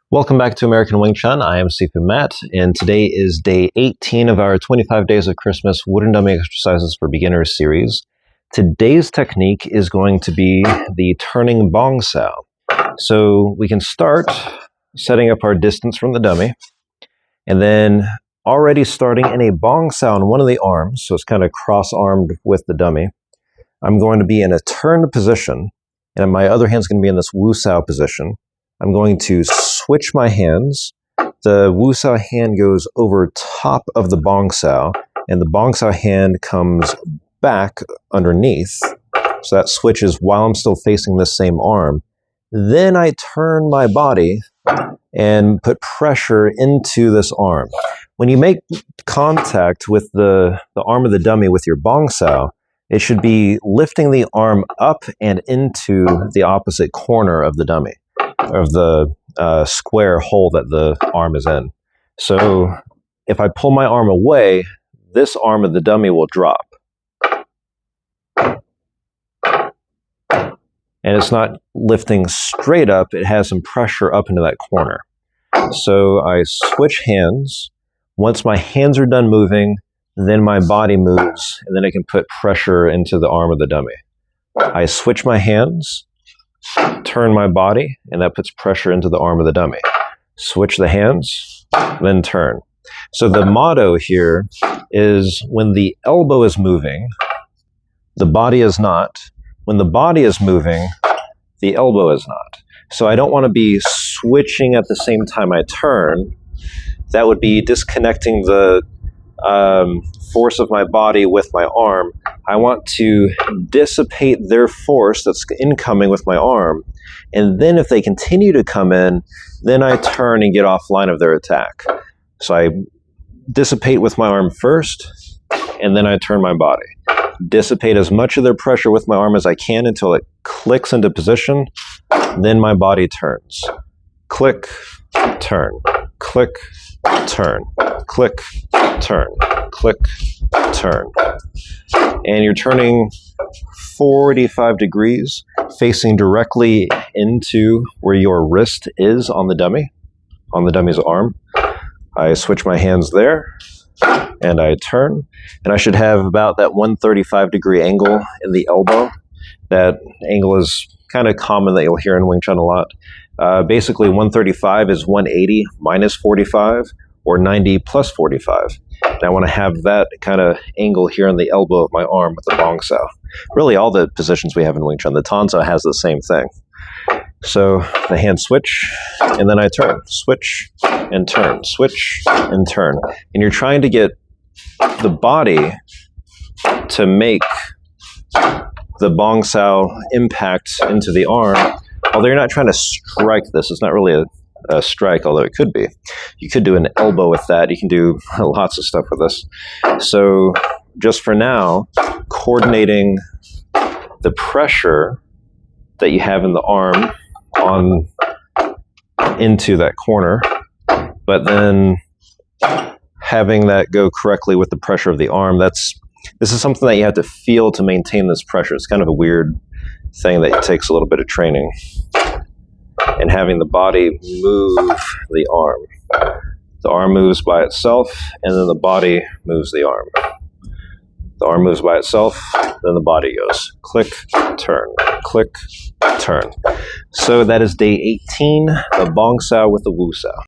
Welcome back to American Wing Chun. I am Sifu Matt, and today is day 18 of our 25 Days of Christmas Wooden Dummy Exercises for Beginners series. Today's technique is going to be the Turning Bong-Sau. So we can start setting up our distance from the dummy, and then already starting in a Bong-Sau on one of the arms, so it's kind of cross-armed with the dummy. I'm going to be in a turned position, and my other hand's going to be in this Wu-Sau position. I'm going to switch my hands. The Wu-Sau hand goes over top of the Bong-Sau, and the Bong-Sau hand comes back underneath. So that switches while I'm still facing the same arm. Then I turn my body and put pressure into this arm. When you make contact with the arm of the dummy with your Bong-Sau, it should be lifting the arm up and into the opposite corner of the dummy, of the square hole that the arm is in. So if I pull my arm away, this arm of the dummy will drop. And it's not lifting straight up, it has some pressure up into that corner. So I switch hands. Once my hands are done moving, then my body moves, and then I can put pressure into the arm of the dummy. I switch my hands, turn my body, and that puts pressure into the arm of the dummy. Switch the hands, then turn. So the motto here is when the elbow is moving, the body is not. When the body is moving, the elbow is not. So I don't want to be switching at the same time I turn. That would be disconnecting the force of my body with my arm. I want to dissipate their force that's incoming with my arm, and then if they continue to come in, then I turn and get offline of their attack. So I dissipate with my arm first, and then I turn my body. Dissipate as much of their pressure with my arm as I can until it clicks into position, then my body turns. Click, turn, click, turn, click, turn, click, turn. And you're turning 45 degrees, facing directly into where your wrist is on the dummy's arm. I switch my hands there, and I turn, and I should have about that 135 degree angle in the elbow. That angle is kind of common that you'll hear in Wing Chun a lot. Basically, 135 is 180 minus 45, or 90 plus 45. And I want to have that kind of angle here on the elbow of my arm with the Bong-Sau. Really, all the positions we have in Wing Chun, the Tan-Sau has the same thing. So the hand switch, and then I turn. Switch and turn. Switch and turn. And you're trying to get the body to make the Bong-Sau impact into the arm. Although you're not trying to strike this, it's not really a strike, although it could be. You could do an elbow with that. You can do lots of stuff with this. So just for now, coordinating the pressure that you have in the arm on into that corner, but then having that go correctly with the pressure of the arm. This is something that you have to feel to maintain this pressure. It's kind of a weird thing that takes a little bit of training. And having the body move the arm. The arm moves by itself, and then the body moves the arm. The arm moves by itself, then the body goes. Click, turn, click, turn. So that is day 18 of Bong-Sau with the Wu-Sau.